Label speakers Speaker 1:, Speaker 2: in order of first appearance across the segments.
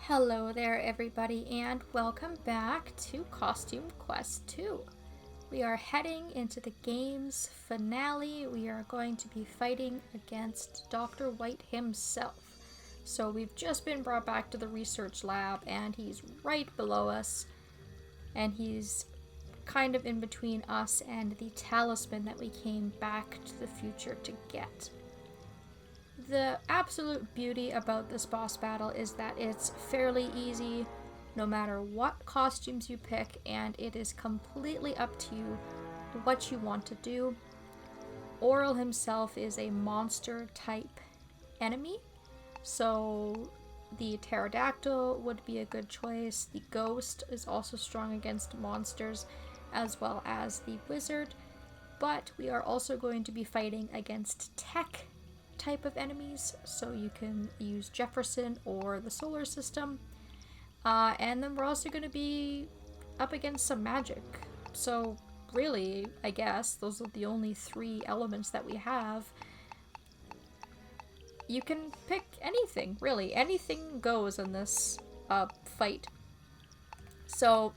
Speaker 1: Hello there, everybody, and welcome back to Costume Quest 2. We are heading into the game's finale. We are going to be fighting against Dr. White himself. So we've just been brought back to the research lab, and he's right below us, and he's kind of in between us and the talisman that we came back to the future to get. The absolute beauty about this boss battle is that it's fairly easy no matter what costumes you pick, and it is completely up to you what you want to do. Auril himself is a monster type enemy, so the pterodactyl would be a good choice. The ghost is also strong against monsters, as well as the wizard, but we are also going to be fighting against tech type of enemies, so you can use Jefferson or the solar system, and then we're also going to be up against some magic. So really, I guess those are the only three elements that we have. You can pick anything, really. Anything goes in this fight. So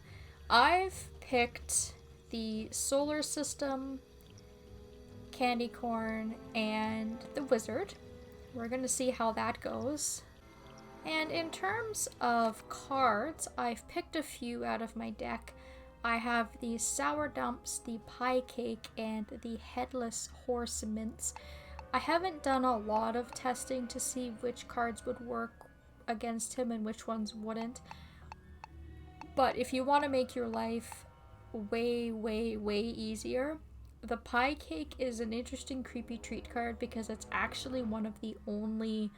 Speaker 1: I've picked the solar system, candy corn, and the wizard. We're going to see how that goes. And in terms of cards, I've picked a few out of my deck. I have the sour dumps, the pie cake, and the headless horse mints. I haven't done a lot of testing to see which cards would work against him and which ones wouldn't. But if you want to make your life way, way, way easier, the pie cake is an interesting creepy treat card because it's actually one of the only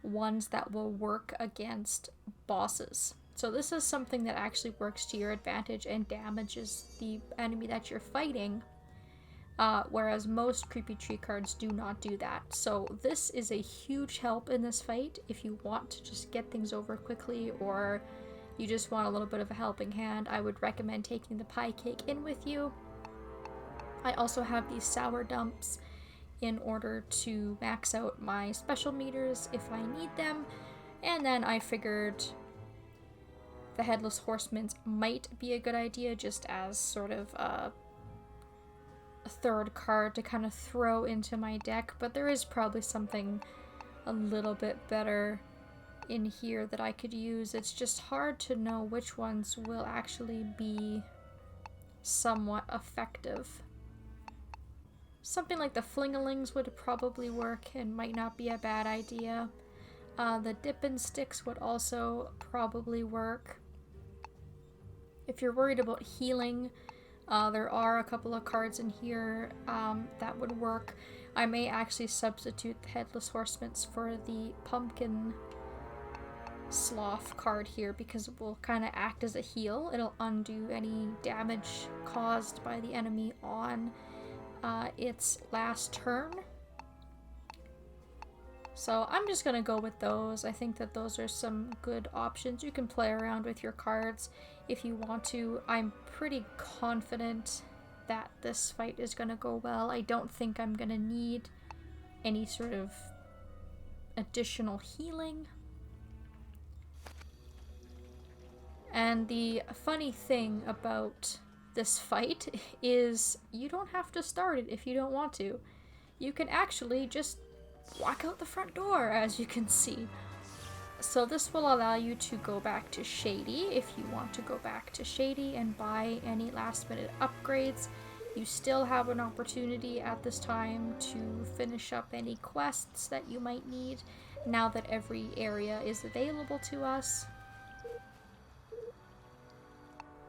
Speaker 1: ones that will work against bosses. So this is something that actually works to your advantage and damages the enemy that you're fighting, whereas most creepy treat cards do not do that. So this is a huge help in this fight if you want to just get things over quickly, or you just want a little bit of a helping hand. I would recommend taking the pie cake in with you. I also have these sour dumps in order to max out my special meters if I need them. And then I figured the Headless Horseman might be a good idea just as sort of a third card to kind of throw into my deck, but there is probably something a little bit better in here that I could use. It's just hard to know which ones will actually be somewhat effective. Something like the Flingalings would probably work and might not be a bad idea. The Dippin' Sticks would also probably work. If you're worried about healing, there are a couple of cards in here that would work. I may actually substitute the Headless Horsemen for the Pumpkin Sloth card here because it will kind of act as a heal. It'll undo any damage caused by the enemy on its last turn. So I'm just gonna go with those. I think that those are some good options. You can play around with your cards if you want to. I'm pretty confident that this fight is gonna go well. I don't think I'm gonna need any sort of additional healing. And the funny thing about this fight is you don't have to start it if you don't want to. You can actually just walk out the front door, as you can see. So this will allow you to go back to Shady if you want to go back to Shady and buy any last minute upgrades. You still have an opportunity at this time to finish up any quests that you might need now that every area is available to us.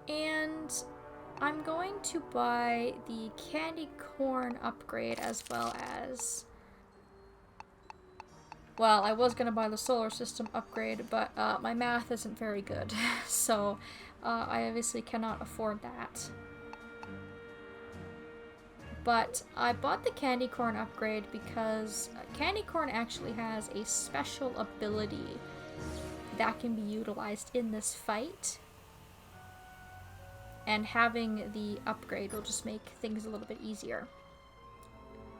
Speaker 1: And I'm going to buy the candy corn upgrade as well as... Well, I was going to buy the solar system upgrade, but my math isn't very good, so I obviously cannot afford that. But I bought the candy corn upgrade because candy corn actually has a special ability that can be utilized in this fight. And having the upgrade will just make things a little bit easier.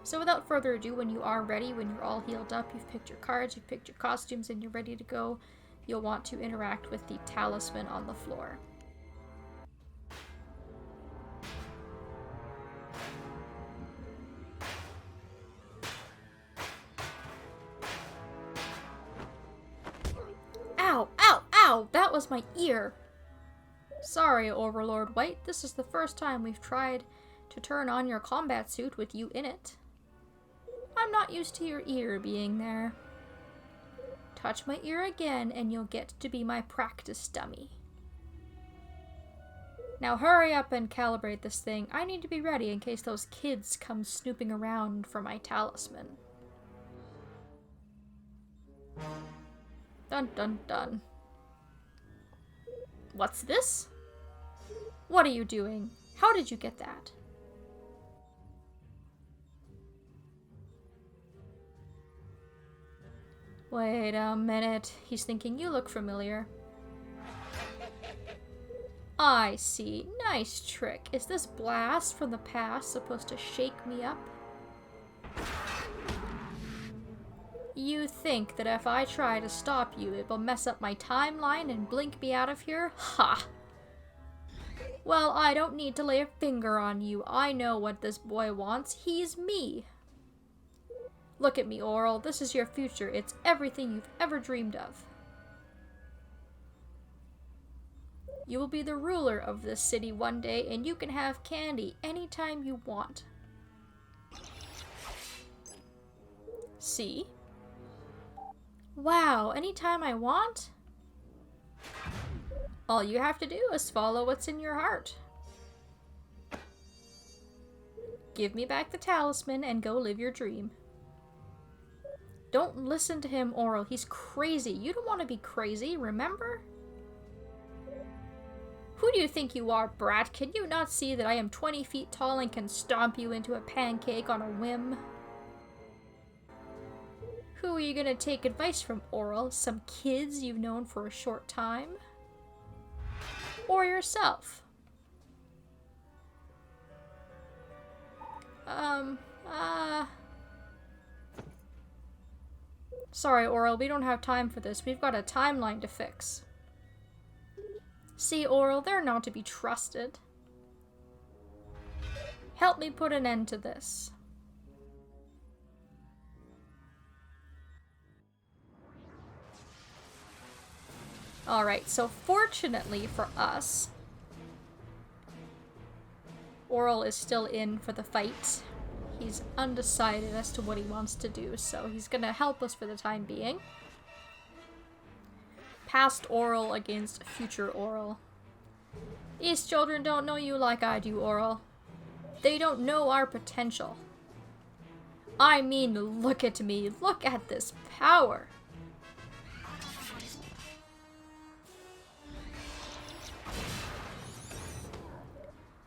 Speaker 1: So without further ado, when you are ready, when you're all healed up, you've picked your cards, you've picked your costumes, and you're ready to go, you'll want to interact with the talisman on the floor. Ow! Ow! Ow! That was my ear! Sorry, Overlord White. This is the first time we've tried to turn on your combat suit with you in it. I'm not used to your ear being there. Touch my ear again and you'll get to be my practice dummy. Now hurry up and calibrate this thing. I need to be ready in case those kids come snooping around for my talisman. Dun dun dun. What's this? What are you doing? How did you get that? Wait a minute. He's thinking you look familiar. I see. Nice trick. Is this blast from the past supposed to shake me up? You think that if I try to stop you, it will mess up my timeline and blink me out of here? Ha! Well, I don't need to lay a finger on you. I know what this boy wants. He's me. Look at me, Oral. This is your future. It's everything you've ever dreamed of. You will be the ruler of this city one day, and you can have candy anytime you want. See? Wow, anytime I want? All you have to do is follow what's in your heart. Give me back the talisman and go live your dream. Don't listen to him, Oral. He's crazy. You don't want to be crazy, remember? Who do you think you are, brat? Can you not see that I am 20 feet tall and can stomp you into a pancake on a whim? Who are you gonna take advice from, Oral? Some kids you've known for a short time? Or yourself? Sorry, Oral, we don't have time for this. We've got a timeline to fix. See, Oral, they're not to be trusted. Help me put an end to this. Alright, so fortunately for us, Oral is still in for the fight. He's undecided as to what he wants to do, so he's gonna help us for the time being. Past Oral against future Oral. These children don't know you like I do, Oral. They don't know our potential. I mean, look at me. Look at this power.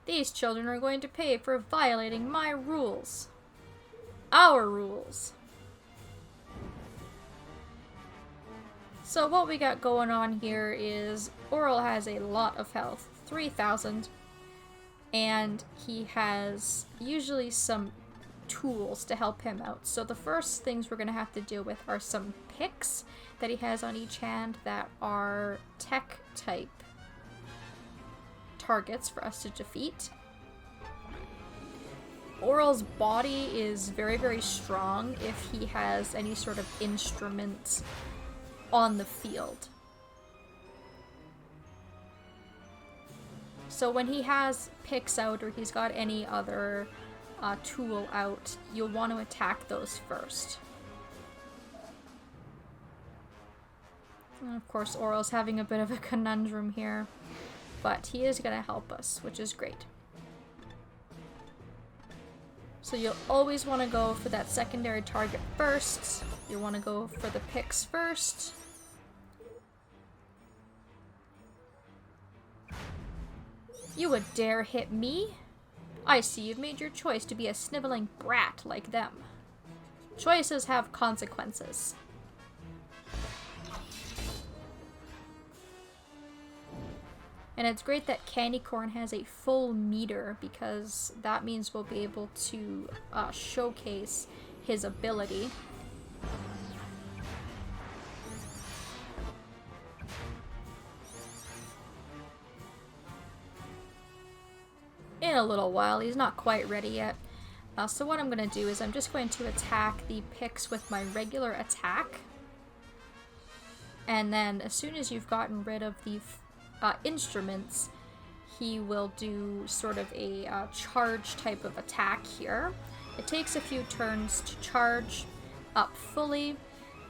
Speaker 1: These children are going to pay for violating my rules. Our rules. So what we got going on here is Oral has a lot of health, 3,000, and he has usually some tools to help him out. So the first things we're going to have to deal with are some picks that he has on each hand that are tech type targets for us to defeat. Oral's body is very, very strong if he has any sort of instruments on the field. So when he has picks out or he's got any other tool out, you'll want to attack those first. And of course, Oral's having a bit of a conundrum here. But he is going to help us, which is great. So you'll always want to go for that secondary target first. You'll want to go for the picks first. You would dare hit me? I see you've made your choice to be a sniveling brat like them. Choices have consequences. And it's great that Candy Corn has a full meter because that means we'll be able to showcase his ability. in a little while. He's not quite ready yet. So what I'm going to do is I'm just going to attack the Pix with my regular attack. And then as soon as you've gotten rid of the instruments, he will do sort of a charge type of attack here. It takes a few turns to charge up fully,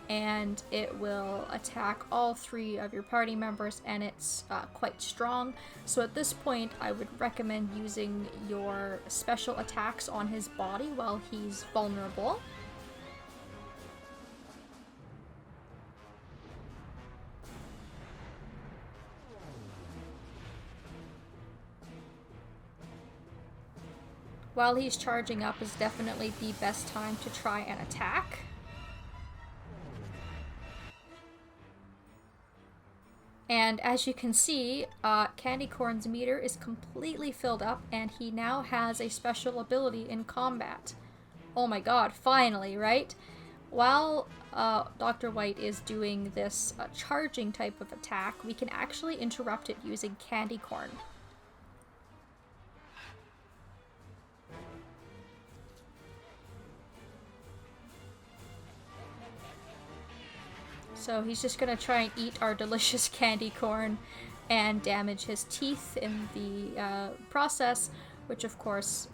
Speaker 1: and it will attack all 3 of your party members, and it's quite strong. So at this point, I would recommend using your special attacks on his body while he's vulnerable. While he's charging up is definitely the best time to try and attack. And as you can see, Candy Corn's meter is completely filled up, and he now has a special ability in combat. Oh my god, finally, right? While Dr. White is doing this charging type of attack, we can actually interrupt it using Candy Corn. So he's just gonna try and eat our delicious candy corn and damage his teeth in the process, which of course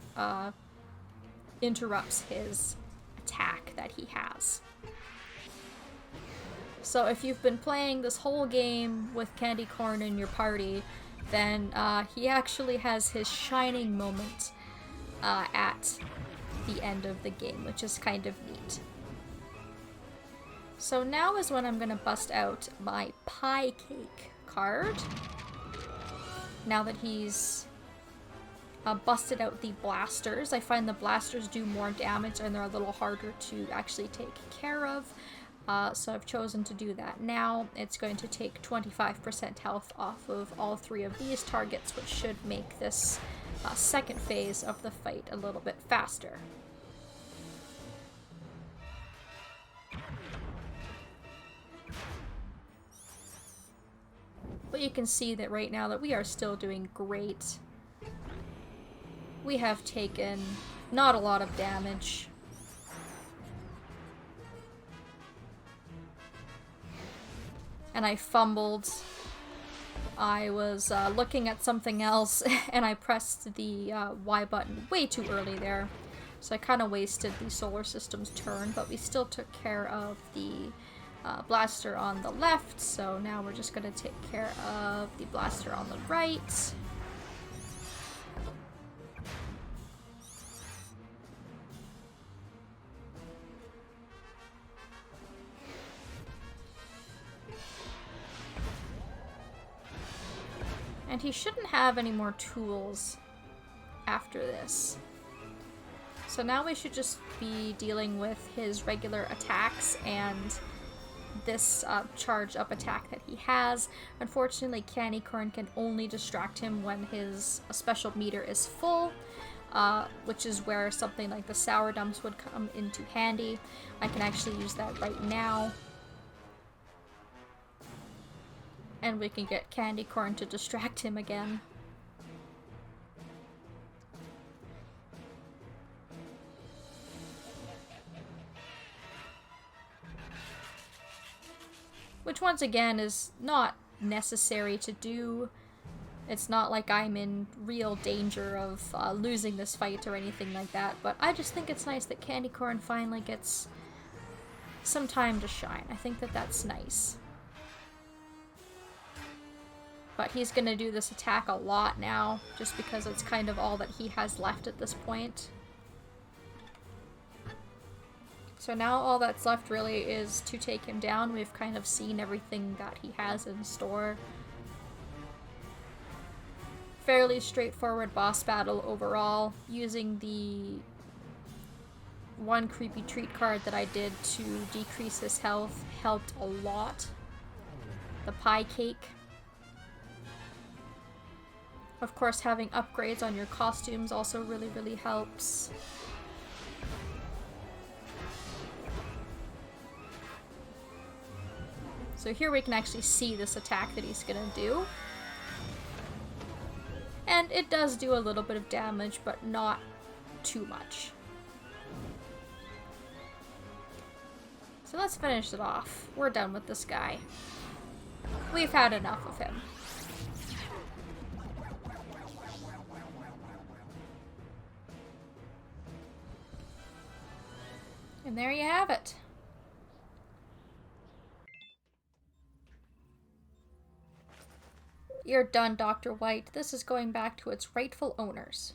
Speaker 1: interrupts his attack that he has. So if you've been playing this whole game with Candy Corn in your party, then he actually has his shining moment at the end of the game, which is kind of neat. So now is when I'm going to bust out my Pie Cake card. Now that he's busted out the blasters. I find the blasters do more damage and they're a little harder to actually take care of. So I've chosen to do that now. It's going to take 25% health off of all 3 of these targets, which should make this second phase of the fight a little bit faster. But you can see that right now that we are still doing great. We have taken not a lot of damage. And I fumbled. I was looking at something else and I pressed the Y button way too early there. So I kind of wasted the solar system's turn, but we still took care of the blaster on the left, so now we're just going to take care of the blaster on the right. And he shouldn't have any more tools after this. So now we should just be dealing with his regular attacks and this charge up attack that he has. Unfortunately, Candy Corn can only distract him when his special meter is full, which is where something like the Sour Dumps would come into handy. I can actually use that right now. And we can get Candy Corn to distract him again. Which, once again, is not necessary to do. It's not like I'm in real danger of losing this fight or anything like that, but I just think it's nice that Candy Corn finally gets some time to shine. I think that that's nice. But he's gonna do this attack a lot now, just because it's kind of all that he has left at this point. So now all that's left really is to take him down. We've kind of seen everything that he has in store. Fairly straightforward boss battle overall. Using the one creepy treat card that I did to decrease his health helped a lot. The Pie Cake. Of course, having upgrades on your costumes also really helps. So here we can actually see this attack that he's gonna do. And it does do a little bit of damage, but not too much. So let's finish it off. We're done with this guy. We've had enough of him. And there you have it. You're done, Dr. White. This is going back to its rightful owners.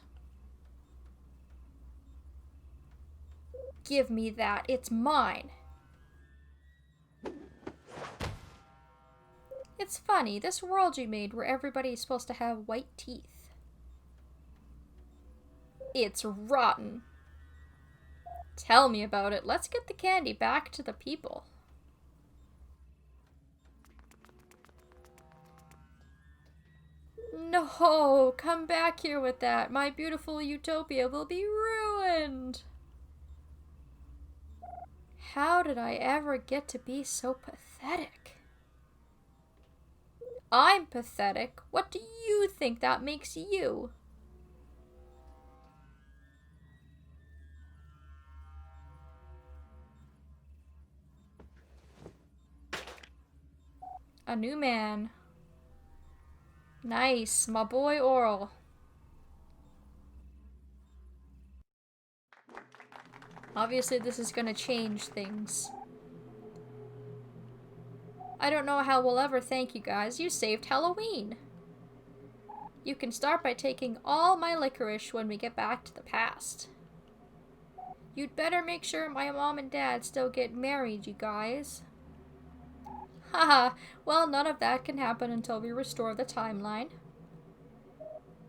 Speaker 1: Give me that. It's mine. It's funny, this world you made where everybody's supposed to have white teeth. It's rotten. Tell me about it. Let's get the candy back to the people. No, come back here with that. My beautiful utopia will be ruined. How did I ever get to be so pathetic? I'm pathetic. What do you think that makes you? A new man. Nice, my boy Oral. Obviously this is gonna change things. I don't know how we'll ever thank you guys. You saved Halloween. You can start by taking all my licorice when we get back to the past. You'd better make sure my mom and dad still get married, you guys. Haha, well, none of that can happen until we restore the timeline.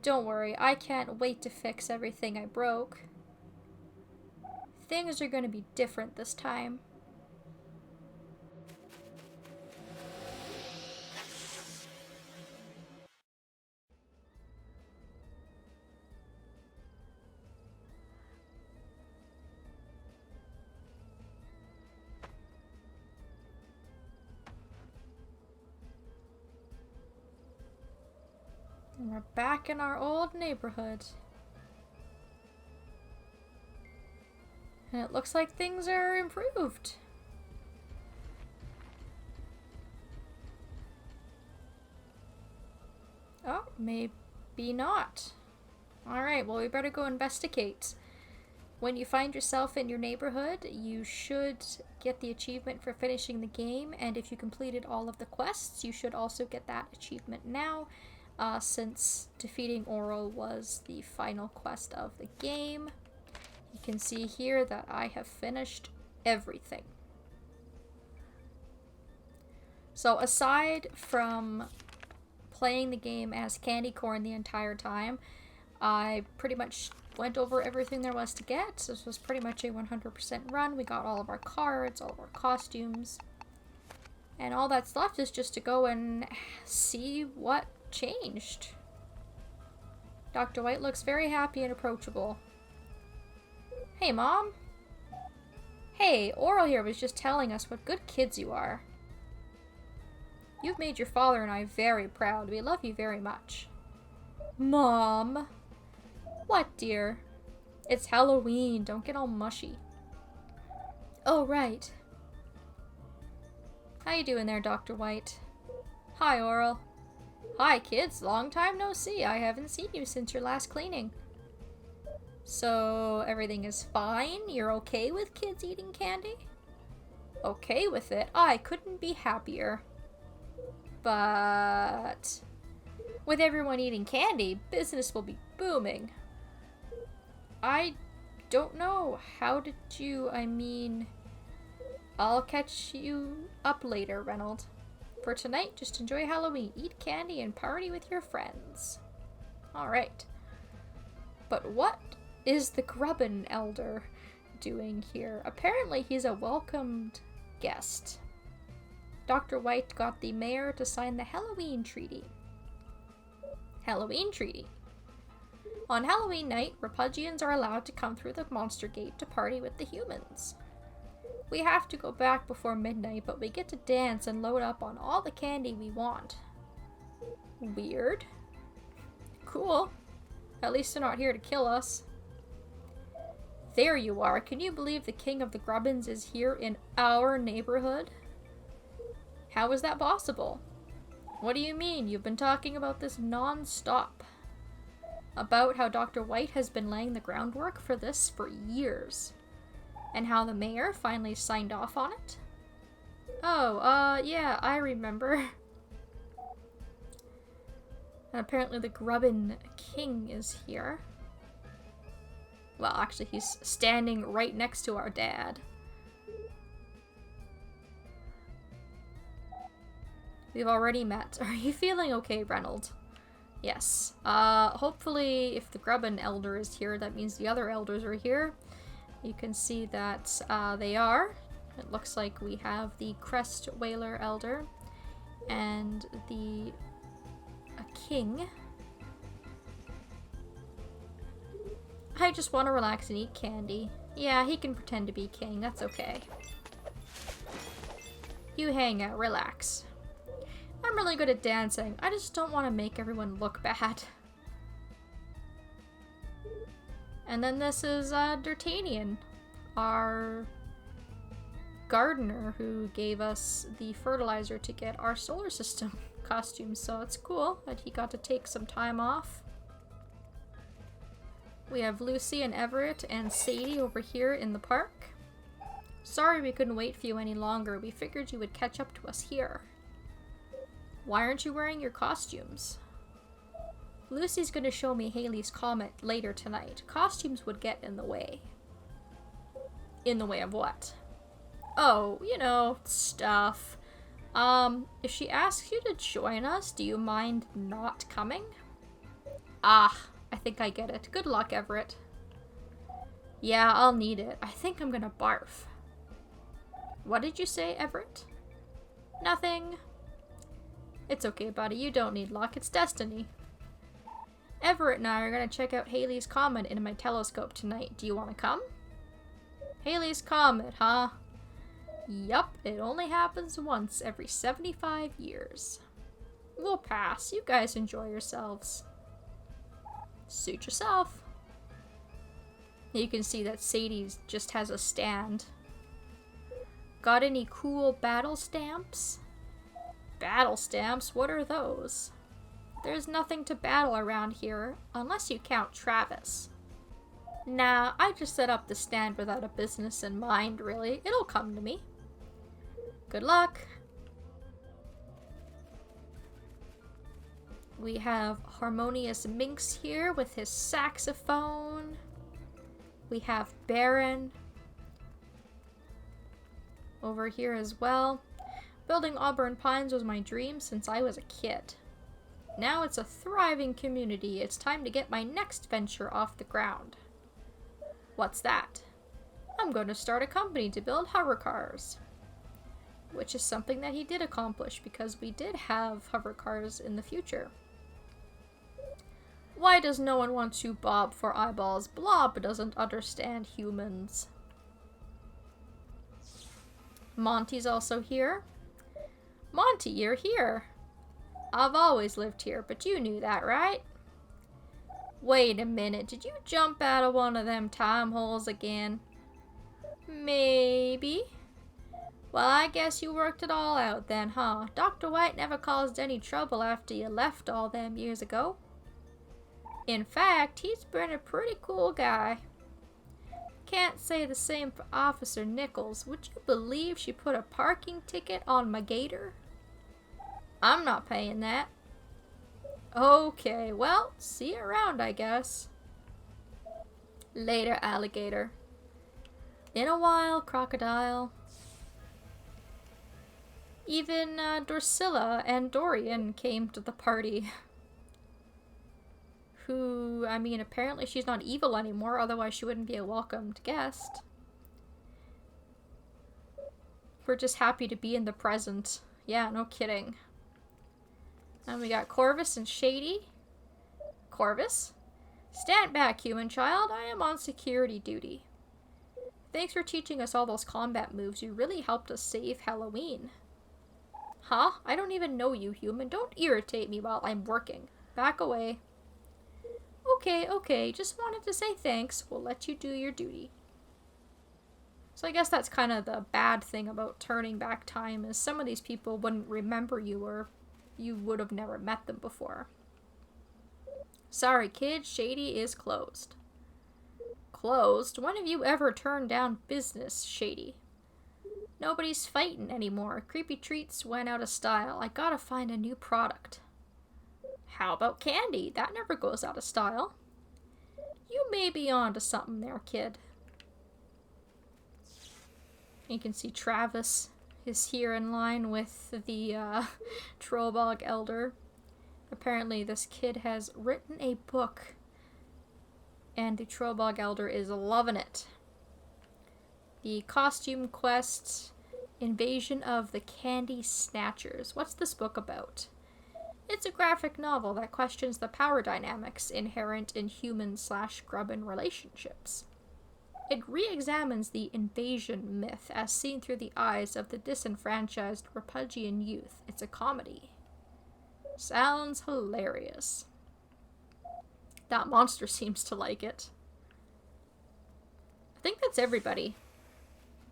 Speaker 1: Don't worry, I can't wait to fix everything I broke. Things are going to be different this time. And we're back in our old neighborhood. And it looks like things are improved. Oh, maybe not. Alright, well we better go investigate. When you find yourself in your neighborhood, you should get the achievement for finishing the game, and if you completed all of the quests, you should also get that achievement now, since defeating Oral was the final quest of the game. You can see here that I have finished everything. So aside from playing the game as Candy Corn the entire time, I pretty much went over everything there was to get. So this was pretty much a 100% run. We got all of our cards, all of our costumes. And all that's left is just to go and see what changed. Dr. White looks very happy and approachable. Hey, Mom. Hey, Oral here was just telling us what good kids you are. You've made your father and I very proud. We love you very much. Mom. What, dear? It's Halloween. Don't get all mushy. Oh, right. How you doing there, Dr. White? Hi, Oral. Hi, kids. Long time no see. I haven't seen you since your last cleaning. So, everything is fine? You're okay with kids eating candy? Okay with it? I couldn't be happier. But with everyone eating candy, business will be booming. I don't know. How did you... I mean... I'll catch you up later, Reynold. For tonight, just enjoy Halloween, eat candy, and party with your friends. Alright. But what is the Grubbin Elder doing here? Apparently he's a welcomed guest. Dr. White got the mayor to sign the Halloween Treaty. Halloween Treaty. On Halloween night, Repugians are allowed to come through the Monster Gate to party with the humans. We have to go back before midnight, but we get to dance and load up on all the candy we want. Weird. Cool. At least they're not here to kill us. There you are. Can you believe the king of the Grubbins is here in our neighborhood? How is that possible? What do you mean? You've been talking about this non-stop. About how Dr. White has been laying the groundwork for this for years. And how the mayor finally signed off on it? Oh, yeah, I remember. And apparently the Grubbin King is here. Well, actually, he's standing right next to our dad. We've already met. Are you feeling okay, Reynold? Yes. Hopefully, if the Grubbin Elder is here, that means the other elders are here. You can see that they are. It looks like we have the Crest Whaler Elder and the King. I just want to relax and eat candy. Yeah, he can pretend to be king. That's okay. You hang out. Relax. I'm really good at dancing. I just don't want to make everyone look bad. And then this is D'Artagnan, our gardener who gave us the fertilizer to get our solar system costumes. So it's cool that he got to take some time off. We have Lucy and Everett and Sadie over here in the park. Sorry we couldn't wait for you any longer. We figured you would catch up to us here. Why aren't you wearing your costumes? Lucy's gonna show me Halley's Comet later tonight. Costumes would get in the way. In the way of what? Oh, you know, stuff. If she asks you to join us, do you mind not coming? Ah, I think I get it. Good luck, Everett. Yeah, I'll need it. I think I'm gonna barf. What did you say, Everett? Nothing. It's okay, buddy. You don't need luck. It's destiny. Everett and I are gonna check out Halley's Comet in my telescope tonight. Do you want to come? Halley's Comet, huh? Yup, it only happens once every 75 years. We'll pass. You guys enjoy yourselves. Suit yourself. You can see that Sadie just has a stand. Got any cool battle stamps? Battle stamps? What are those? There's nothing to battle around here, unless you count Travis. Nah, I just set up the stand without a business in mind, really. It'll come to me. Good luck. We have Harmonious Minx here with his saxophone. We have Baron over here as well. Building Auburn Pines was my dream since I was a kid. Now it's a thriving community. It's time to get my next venture off the ground. What's that? I'm going to start a company to build hover cars. Which is something that he did accomplish because we did have hover cars in the future. Why does no one want to bob for eyeballs? Blob doesn't understand humans. Monty's also here. Monty, you're here. I've always lived here, but you knew that, right? Wait a minute, did you jump out of one of them time holes again? Maybe. Well, I guess you worked it all out then, huh? Dr. White never caused any trouble after you left all them years ago. In fact, he's been a pretty cool guy. Can't say the same for Officer Nichols. Would you believe she put a parking ticket on my gator? I'm not paying that. Okay, well, see you around, I guess. Later, alligator. In a while, crocodile. Even Dorsilla and Dorian came to the party. Who, I mean, apparently she's not evil anymore, otherwise she wouldn't be a welcomed guest. We're just happy to be in the present. Yeah, no kidding. And we got Corvus and Shady. Corvus? Stand back, human child. I am on security duty. Thanks for teaching us all those combat moves. You really helped us save Halloween. Huh? I don't even know you, human. Don't irritate me while I'm working. Back away. Okay, just wanted to say thanks. We'll let you do your duty. So I guess that's kind of the bad thing about turning back time, is some of these people wouldn't remember you, or you would have never met them before. Sorry, kid, Shady is closed. Closed? When have you ever turned down business, Shady? Nobody's fighting anymore. Creepy Treats went out of style. I gotta find a new product. How about candy? That never goes out of style. You may be onto something there, kid. You can see Travis is here in line with the Trollbog Elder. Apparently this kid has written a book, and the Trollbog Elder is loving it. The Costume Quest, Invasion of the Candy Snatchers. What's this book about? It's a graphic novel that questions the power dynamics inherent in human/Grubbin relationships. It re-examines the invasion myth as seen through the eyes of the disenfranchised Repugian youth. It's a comedy. Sounds hilarious. That monster seems to like it. I think that's everybody.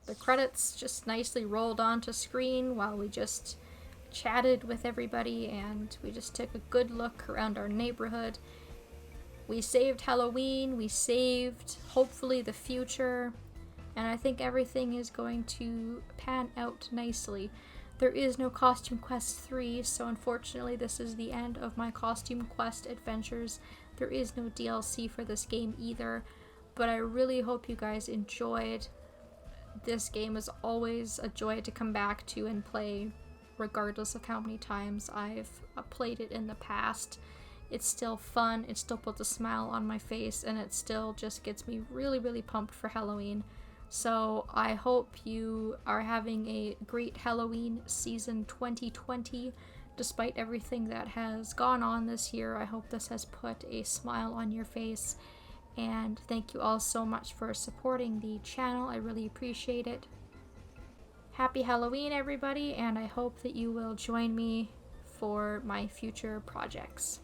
Speaker 1: The credits just nicely rolled onto screen while we just chatted with everybody, and we just took a good look around our neighborhood. We saved Halloween, we saved, hopefully, the future, and I think everything is going to pan out nicely. There is no Costume Quest 3, so unfortunately this is the end of my Costume Quest adventures. There is no DLC for this game either, but I really hope you guys enjoyed. This game is always a joy to come back to and play, regardless of how many times I've played it in the past. It's still fun, it still puts a smile on my face, and it still just gets me really, really pumped for Halloween. So I hope you are having a great Halloween season 2020. Despite everything that has gone on this year, I hope this has put a smile on your face. And thank you all so much for supporting the channel. I really appreciate it. Happy Halloween, everybody, and I hope that you will join me for my future projects.